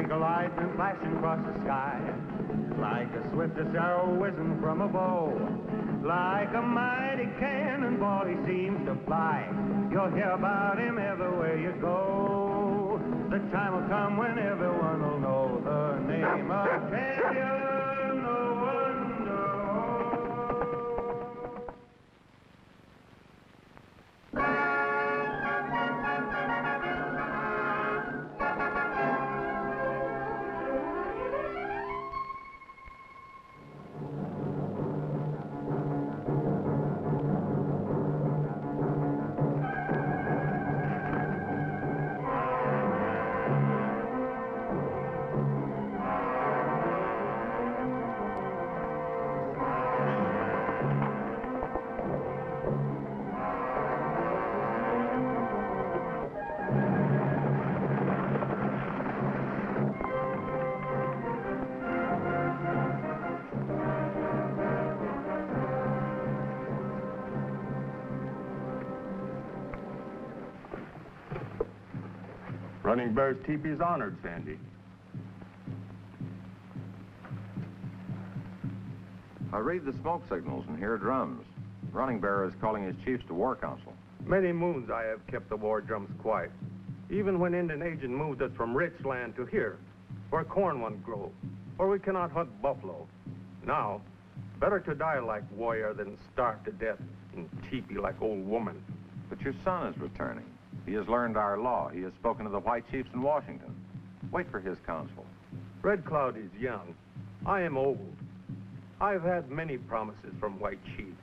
eagle lightning flashing across the sky, like the swiftest arrow whizzing from a bow, like a mighty cannonball he seems to fly. You'll hear about him everywhere you go. The time will come when everyone will know the name of champion no one knows. Running Bear's teepee's honored, Sandy. I read the smoke signals and hear drums. Running Bear is calling his chiefs to war council. Many moons I have kept the war drums quiet. Even when Indian agent moved us from rich land to here, where corn won't grow, or we cannot hunt buffalo. Now, better to die like warrior than starve to death in teepee like old woman. But your son is returning. He has learned our law. He has spoken to the white chiefs in Washington. Wait for his counsel. Red Cloud is young. I am old. I've had many promises from white chiefs,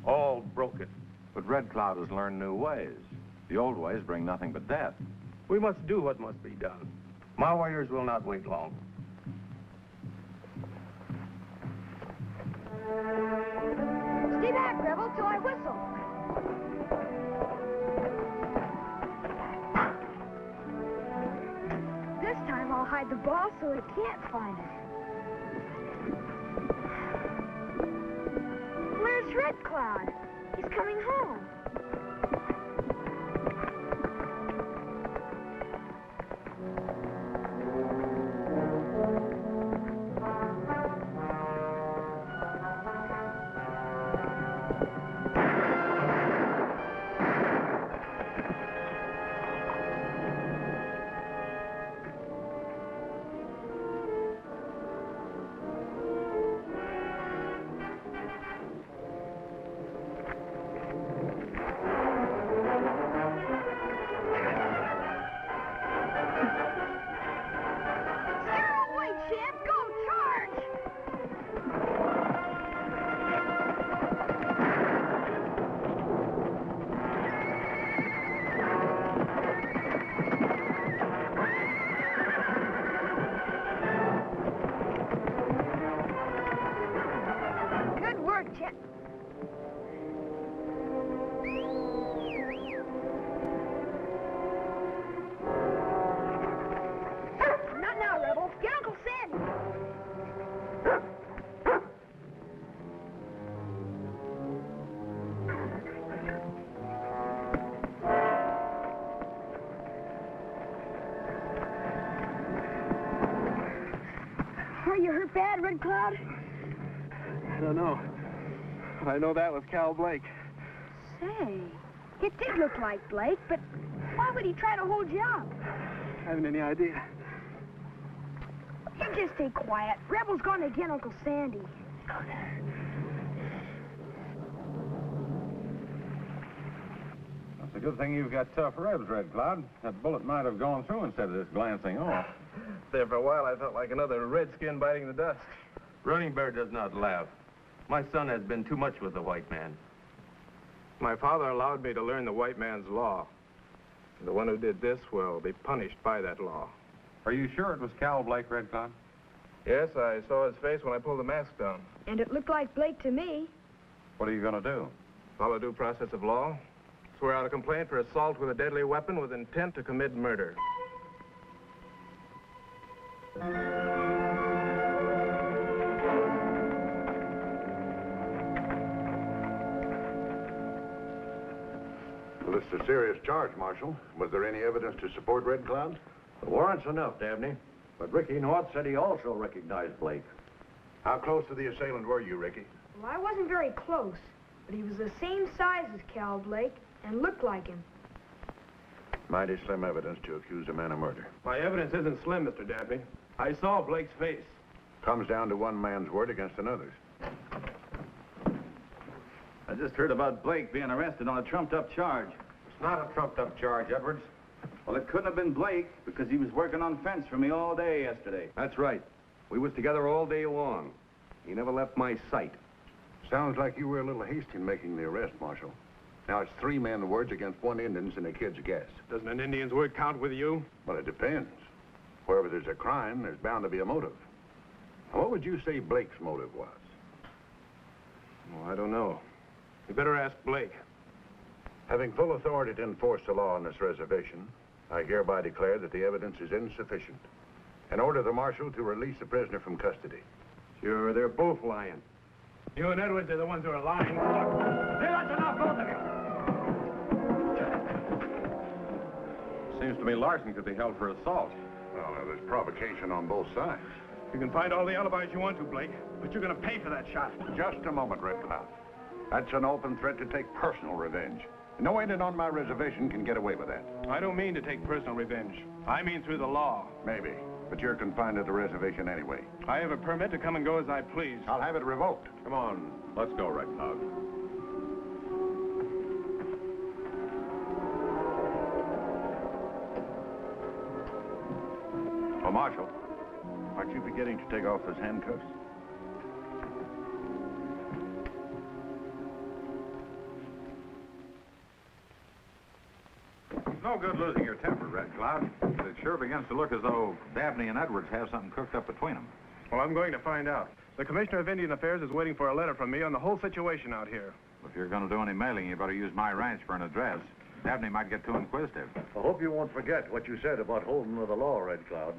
all broken. But Red Cloud has learned new ways. The old ways bring nothing but death. We must do what must be done. My warriors will not wait long. Stay back, Rebel, till I whistle. This time I'll hide the ball so he can't find it. Where's Red Cloud? He's coming home. Are you hurt bad, Red Cloud? I don't know. But I know that was Cal Blake. Say, it did look like Blake, but why would he try to hold you up? I haven't any idea. You just stay quiet. Rebel's going to get Uncle Sandy. It's a good thing you've got tough ribs, Red Cloud. That bullet might have gone through instead of just glancing off. There for a while, I felt like another redskin biting the dust. Running Bear does not laugh. My son has been too much with the white man. My father allowed me to learn the white man's law. The one who did this will be punished by that law. Are you sure it was Cal Blake, Red Cloud? Yes, I saw his face when I pulled the mask down. And it looked like Blake to me. What are you going to do? Follow due process of law. Swear out a complaint for assault with a deadly weapon with intent to commit murder. Well, it's a serious charge, Marshal. Was there any evidence to support Red Cloud? The warrant's enough, Dabney. But Ricky North said he also recognized Blake. How close to the assailant were you, Ricky? Well, I wasn't very close, but he was the same size as Cal Blake and looked like him. Mighty slim evidence to accuse a man of murder. My evidence isn't slim, Mr. Dabney. I saw Blake's face. Comes down to one man's word against another's. I just heard about Blake being arrested on a trumped-up charge. It's not a trumped-up charge, Edwards. Well, it couldn't have been Blake because he was working on fence for me all day yesterday. That's right. We was together all day long. He never left my sight. Sounds like you were a little hasty in making the arrest, Marshal. Now, it's 3 men's words against 1 Indian's and a kid's guess. Doesn't an Indian's word count with you? Well, it depends. Wherever there's a crime, there's bound to be a motive. Now, what would you say Blake's motive was? Well, I don't know. You better ask Blake. Having full authority to enforce the law on this reservation, I hereby declare that the evidence is insufficient and order the marshal to release the prisoner from custody. Sure, they're both lying. You and Edwards are the ones who are lying. Look, that's enough, both of you. Seems to me Larson could be held for assault. Well, there's provocation on both sides. You can find all the alibis you want to, Blake, but you're going to pay for that shot. Just a moment, Red Cloud. That's an open threat to take personal revenge. No Indian on my reservation can get away with that. I don't mean to take personal revenge. I mean through the law. Maybe, but you're confined to the reservation anyway. I have a permit to come and go as I please. I'll have it revoked. Come on, let's go, Red Cloud. Oh, Marshal, aren't you beginning to take off those handcuffs? No good losing your temper, Red Cloud. But it sure begins to look as though Dabney and Edwards have something cooked up between them. Well, I'm going to find out. The Commissioner of Indian Affairs is waiting for a letter from me on the whole situation out here. If you're going to do any mailing, you better use my ranch for an address. Dabney might get too inquisitive. I hope you won't forget what you said about holding to the law, Red Cloud.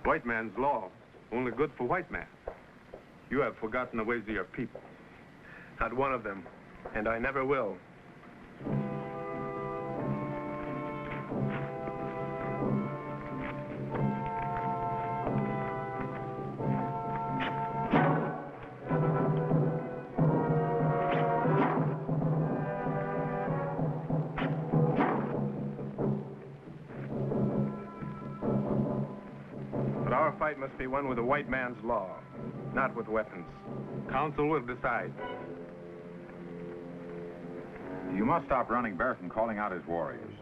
White man's law, only good for white man. You have forgotten the ways of your people. Not one of them, and I never will. But our fight must be won with the white man's law, not with weapons. Council will decide. You must stop running Bear from calling out his warriors.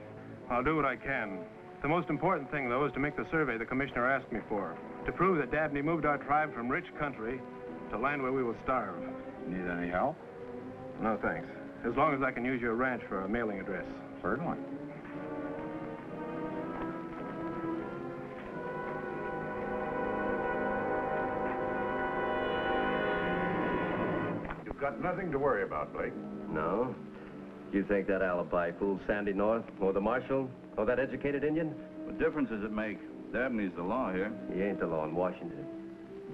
I'll do what I can. The most important thing, though, is to make the survey the commissioner asked me for, to prove that Dabney moved our tribe from rich country to land where we will starve. Need any help? No, thanks. As long as I can use your ranch for a mailing address. Certainly. You've got nothing to worry about, Blake. No? You think that alibi fooled Sandy North, or the marshal, or that educated Indian? What difference does it make? Dabney's the law here. He ain't the law in Washington.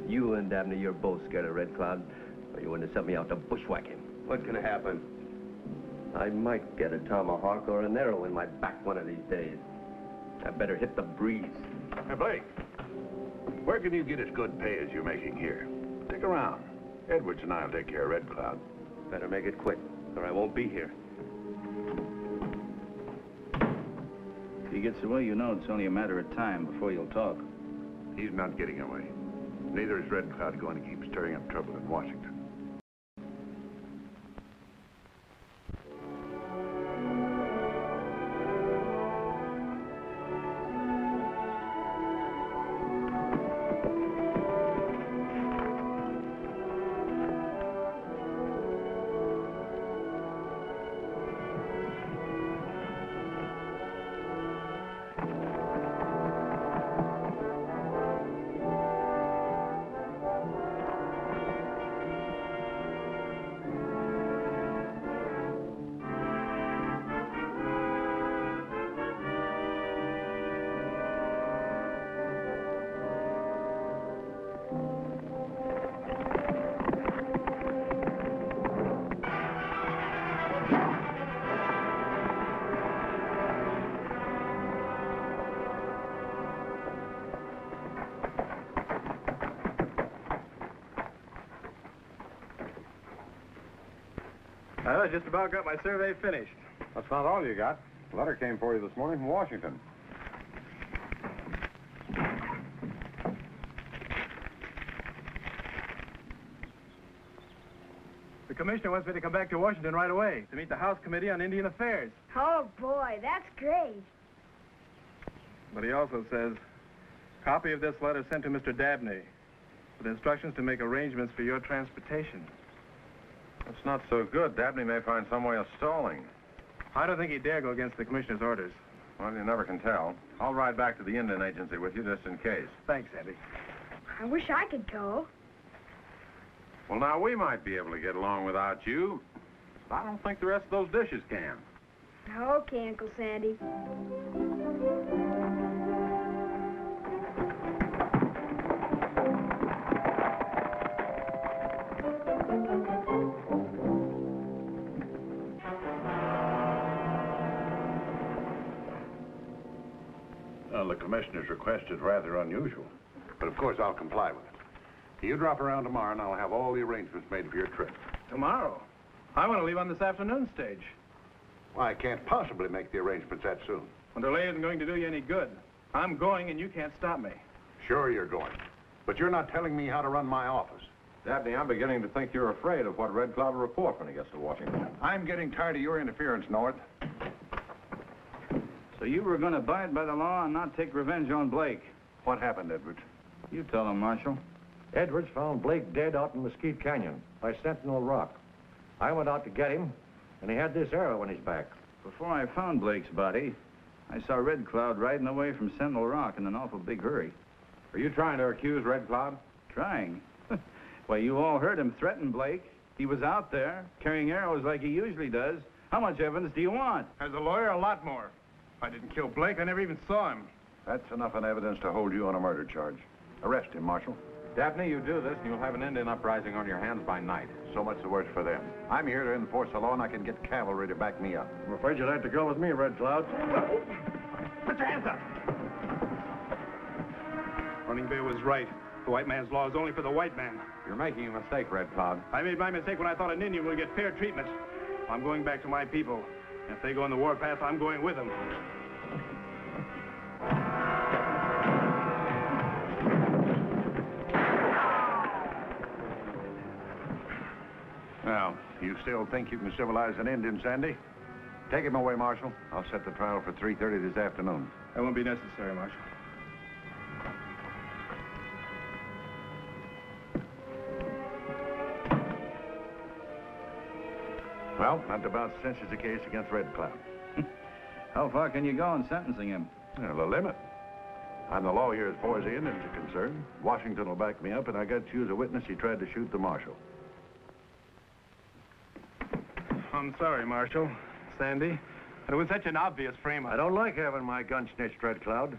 You and Dabney, you're both scared of Red Cloud, or you wouldn't have sent me out to bushwhack him. What can happen? I might get a tomahawk or an arrow in my back one of these days. I better hit the breeze. Hey, Blake, where can you get as good pay as you're making here? Stick around. Edwards and I'll take care of Red Cloud. Better make it quick, or I won't be here. If he gets away, you know it's only a matter of time before you'll talk. He's not getting away. Neither is Red Cloud going to keep stirring up trouble in Washington. I just about got my survey finished. That's not all you got. A letter came for you this morning from Washington. The commissioner wants me to come back to Washington right away to meet the House Committee on Indian Affairs. Oh, boy, that's great. But he also says, copy of this letter sent to Mr. Dabney with instructions to make arrangements for your transportation. That's not so good. Dabney may find some way of stalling. I don't think he'd dare go against the commissioner's orders. Well, you never can tell. I'll ride back to the Indian Agency with you just in case. Thanks, Andy. I wish I could go. Well, now, we might be able to get along without you. But I don't think the rest of those dishes can. Okay, Uncle Sandy. Well, the commissioner's request is rather unusual, but of course I'll comply with it. You drop around tomorrow and I'll have all the arrangements made for your trip. Tomorrow? I want to leave on this afternoon stage. Well, I can't possibly make the arrangements that soon. Well, delay isn't going to do you any good. I'm going and you can't stop me. Sure you're going, but you're not telling me how to run my office. Dabney, I'm beginning to think you're afraid of what Red Cloud will report when he gets to Washington. I'm getting tired of your interference, North. So you were going to abide by the law and not take revenge on Blake. What happened, Edwards? You tell him, Marshal. Edwards found Blake dead out in Mesquite Canyon by Sentinel Rock. I went out to get him, and he had this arrow in his back. Before I found Blake's body, I saw Red Cloud riding away from Sentinel Rock in an awful big hurry. Are you trying to accuse Red Cloud? Trying? Why, you all heard him threaten Blake. He was out there, carrying arrows like he usually does. How much evidence do you want? As a lawyer, a lot more. I didn't kill Blake. I never even saw him. That's enough evidence to hold you on a murder charge. Arrest him, Marshal. Dabney, you do this and you'll have an Indian uprising on your hands by night. So much the worse for them. I'm here to enforce the law, and I can get cavalry to back me up. I'm afraid you'll have to go with me, Red Cloud. Put your hands up! Running Bear was right. The white man's law is only for the white man. You're making a mistake, Red Cloud. I made my mistake when I thought an Indian would get fair treatment. I'm going back to my people. If they go on the warpath, I'm going with them. Now, you still think you can civilize an Indian, Sandy? Take him away, Marshal. I'll set the trial for 3:30 this afternoon. That won't be necessary, Marshal. Well, that about cinches the case against Red Cloud. How far can you go in sentencing him? Well, the limit. I'm the law here as far as the Indians are concerned. Washington will back me up, and I got you as a witness. He tried to shoot the marshal. I'm sorry, Marshal. Sandy. It was such an obvious frame-up. I don't like having my gun snitched, Red Cloud.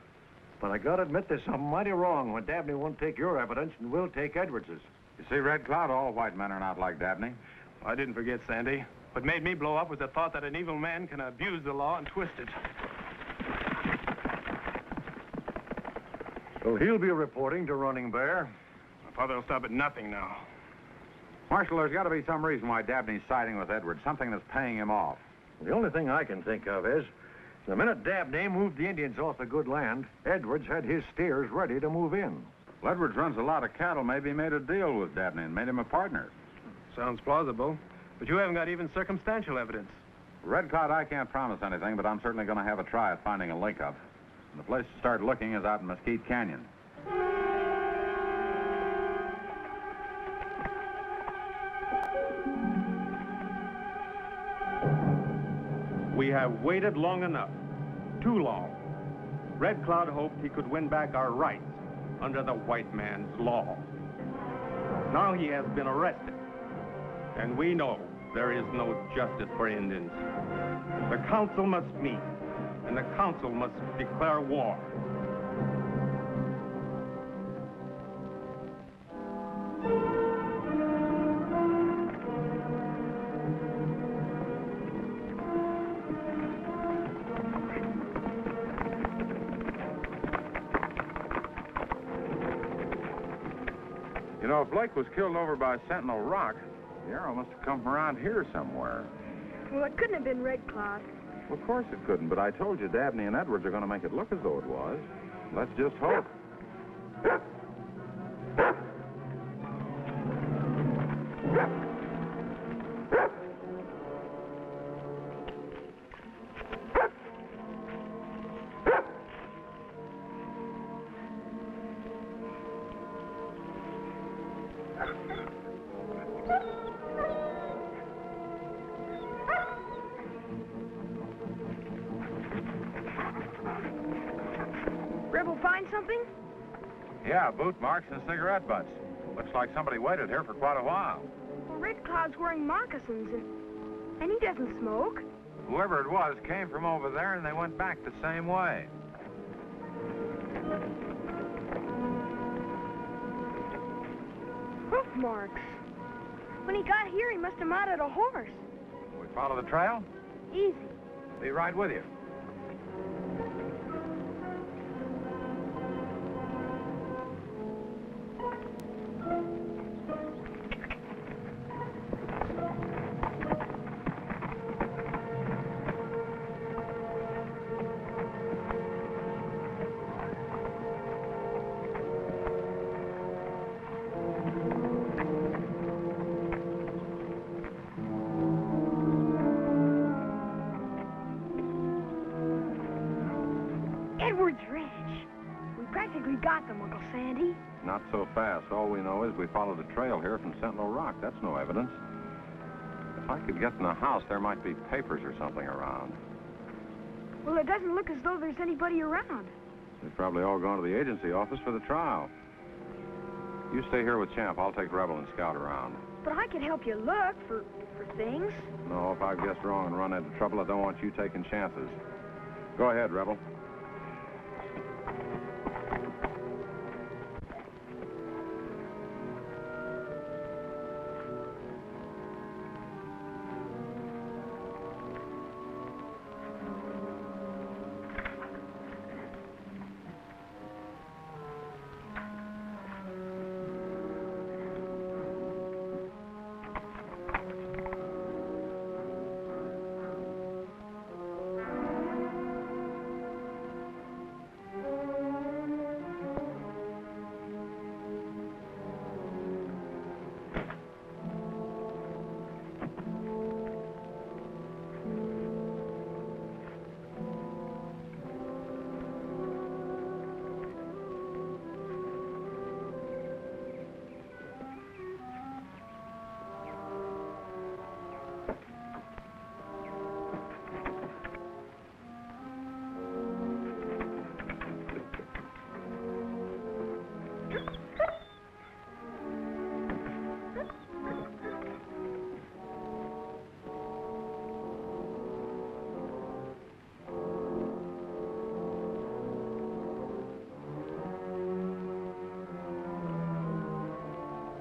But I gotta admit there's something mighty wrong when Dabney won't take your evidence and we'll take Edwards's. You see, Red Cloud, all white men are not like Dabney. I didn't forget, Sandy. What made me blow up was the thought that an evil man can abuse the law and twist it. So he'll be reporting to Running Bear. My father will stop at nothing now. Marshal, there's got to be some reason why Dabney's siding with Edwards, something that's paying him off. The only thing I can think of is, the minute Dabney moved the Indians off the good land, Edwards had his steers ready to move in. Well, Edwards runs a lot of cattle. Maybe he made a deal with Dabney and made him a partner. Sounds plausible. But you haven't got even circumstantial evidence. Red Cloud, I can't promise anything, but I'm certainly going to have a try at finding a link-up. And the place to start looking is out in Mesquite Canyon. We have waited long enough. Too long. Red Cloud hoped he could win back our rights under the white man's law. Now he has been arrested. And we know there is no justice for Indians. The council must meet, and the council must declare war. You know, if Blake was killed over by Sentinel Rock, The arrow must have come from around here somewhere. Well, it couldn't have been Red Cloud. Well, of course it couldn't, but I told you Dabney and Edwards are going to make it look as though it was. Let's just hope. Rebel find something? Yeah, boot marks and cigarette butts. Looks like somebody waited here for quite a while. Well, Red Cloud's wearing moccasins, and he doesn't smoke. Whoever it was came from over there, and they went back the same way. Hoof marks. When he got here, he must have mounted a horse. We follow the trail? Easy. Be right with you. Edwards Ranch. We practically got them, Uncle Sandy. Not so fast. All we know is we followed a trail here from Sentinel Rock. That's no evidence. If I could get in the house, there might be papers or something around. Well, it doesn't look as though there's anybody around. They've probably all gone to the agency office for the trial. You stay here with Champ. I'll take Rebel and scout around. But I could help you look for things. No, if I've guessed wrong and run into trouble, I don't want you taking chances. Go ahead, Rebel.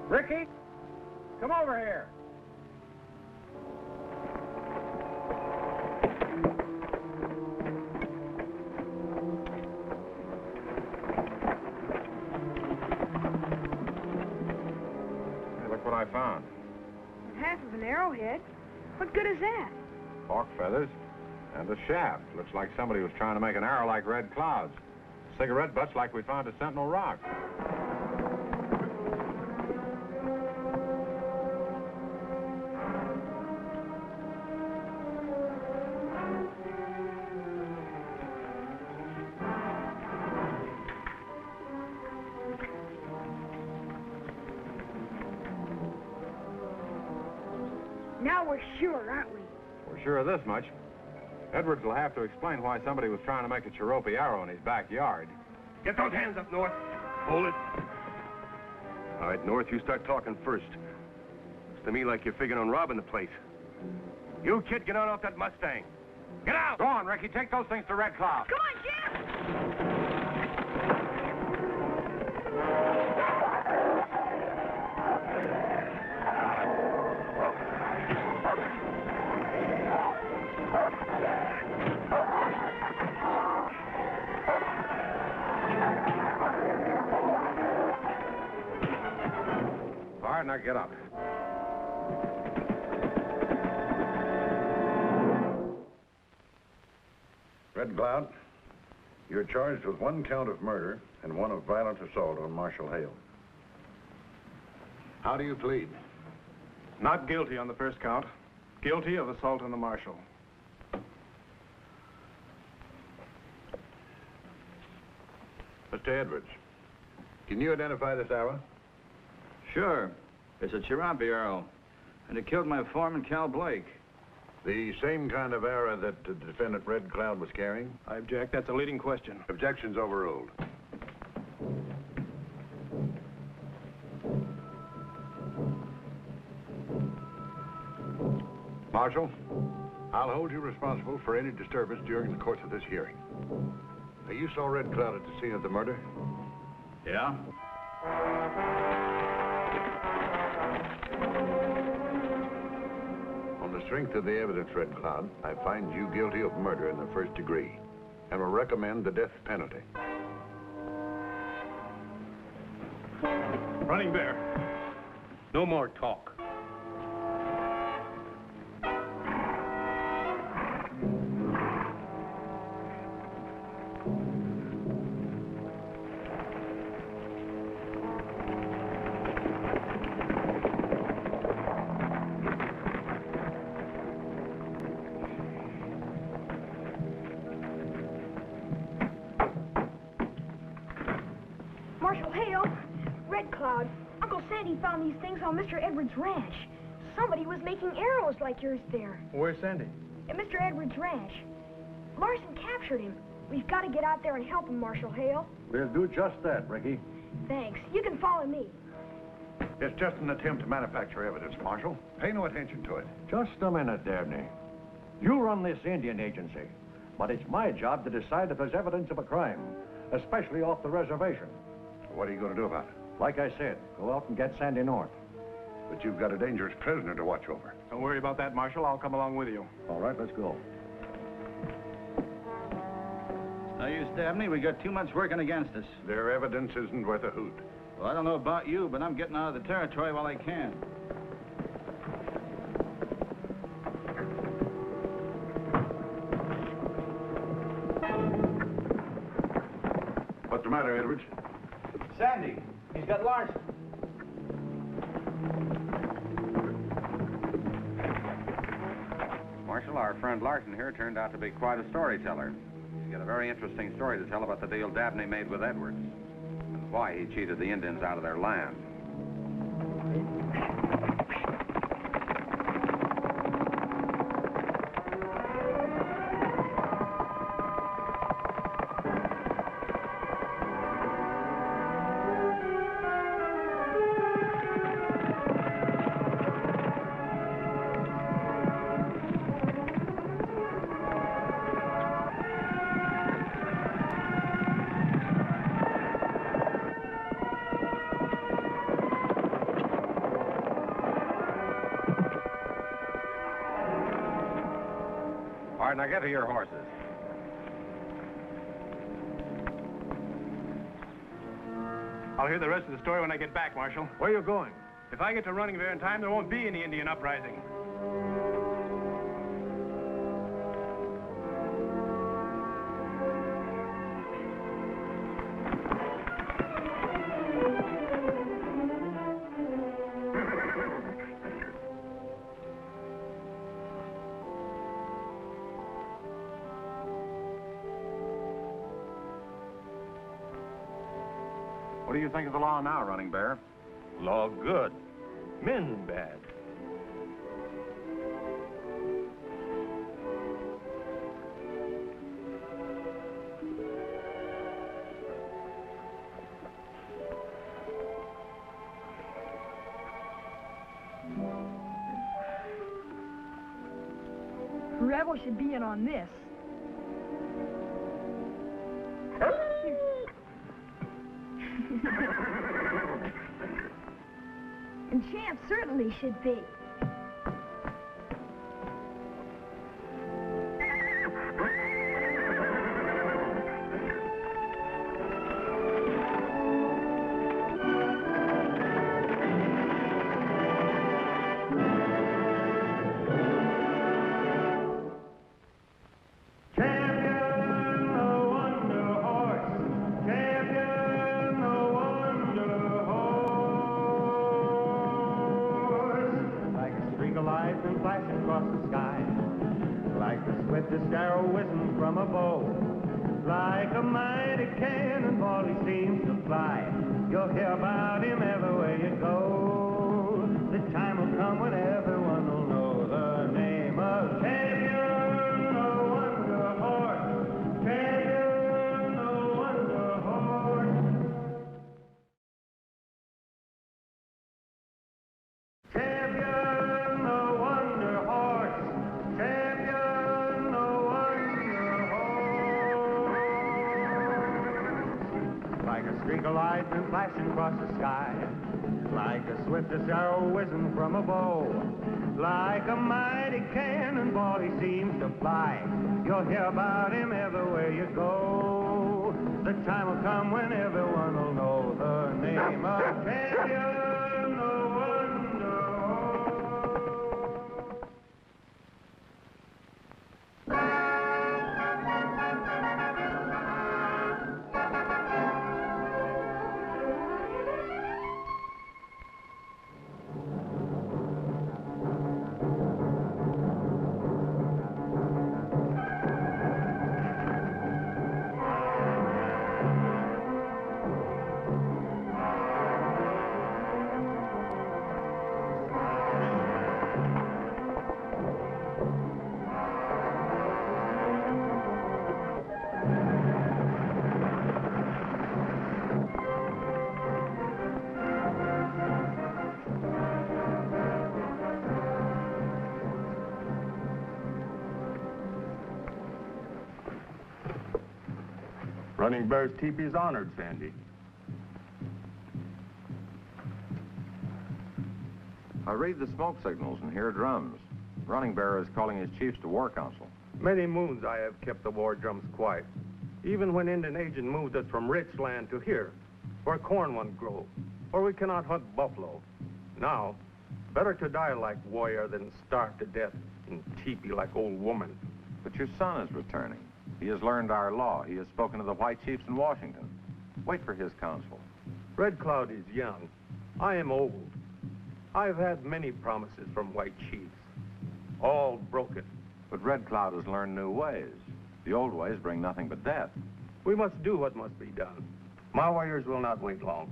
Ricky, come over here. Hey, look what I found. Half of an arrowhead. What good is that? Hawk feathers and a shaft. Looks like somebody was trying to make an arrow like Red Cloud's. Cigarette butts like we found at Sentinel Rock. Now we're sure, aren't we? We're sure of this much. Edwards will have to explain why somebody was trying to make a Cherokee arrow in his backyard. Get those hands up, North. Hold it. All right, North, you start talking first. Looks to me like you're figuring on robbing the place. You, kid, get on off that Mustang. Get out! Go on, Ricky. Take those things to Red Cloud. Come on, Jim! All right, now get up. Red Cloud, you're charged with 1 count of murder and 1 of violent assault on Marshal Hale. How do you plead? Not guilty on the first count. Guilty of assault on the marshal. Mr. Edwards, can you identify this arrow? Sure. It's a Cherokee arrow. And it killed my foreman, Cal Blake. The same kind of arrow that the defendant Red Cloud was carrying? I object. That's a leading question. Objection's overruled. Marshal, I'll hold you responsible for any disturbance during the course of this hearing. Now, you saw Red Cloud at the scene of the murder? Yeah? On the strength of the evidence, Red Cloud, I find you guilty of murder in the first degree and will recommend the death penalty. Running Bear, no more talk. Marshal Hale, Red Cloud, Uncle Sandy found these things on Mr. Edwards' ranch. Somebody was making arrows like yours there. Where's Sandy? At Mr. Edwards' ranch. Larson captured him. We've got to get out there and help him, Marshal Hale. We'll do just that, Ricky. Thanks. You can follow me. It's just an attempt to manufacture evidence, Marshal. Pay no attention to it. Just a minute, Dabney. You run this Indian agency, but it's my job to decide if there's evidence of a crime, especially off the reservation. What are you going to do about it? Like I said, go out and get Sandy North. But you've got a dangerous prisoner to watch over. Don't worry about that, Marshal. I'll come along with you. All right, let's go. No use, Dabney. We got too much working against us. Their evidence isn't worth a hoot. Well, I don't know about you, but I'm getting out of the territory while I can. What's the matter, Edwards? Sandy, he's got Larson. Marshal, our friend Larson here turned out to be quite a storyteller. He's got a very interesting story to tell about the deal Dabney made with Edwards and why he cheated the Indians out of their land. All right, now get to your horses. I'll hear the rest of the story when I get back, Marshal. Where are you going? If I get to Running Bear in time, there won't be any Indian uprising. What do you think of the law now, Running Bear? Law good. Men bad. Rebel should be in on this. And Champ certainly should be. across the sky. Like the swiftest arrow whizzing from a bow. Like a mighty cannonball he seems to fly. You'll hear about him everywhere you go. The time will come when everyone will know the name of Champion, the Wonder Horse. Champion, the Wonder Horse. Champion, the Wonder Horse. Champion, the Wonder Horse. Like a streak of lightning flashing across the sky. Like the swiftest arrow whizzing from a bow. Like a mighty cannonball he seems to fly. You'll hear about him everywhere you go. The time will come when everyone will know the name of Champion, the Wonder Running Bear's teepee's honored, Sandy. I read the smoke signals and hear drums. Running Bear is calling his chiefs to war council. Many moons I have kept the war drums quiet. Even when Indian agent moved us from rich land to here, where corn won't grow, or we cannot hunt buffalo. Now, better to die like warrior than starve to death in teepee like old woman. But your son is returning. He has learned our law. He has spoken to the white chiefs in Washington. Wait for his counsel. Red Cloud is young. I am old. I've had many promises from white chiefs. All broken. But Red Cloud has learned new ways. The old ways bring nothing but death. We must do what must be done. My warriors will not wait long.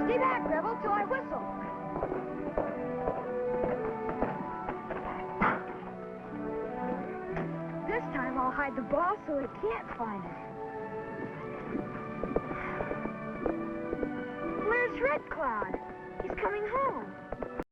Stay back, Rebel, till I whistle. This time I'll hide the ball so it can't find it. Where's Red Cloud? He's coming home.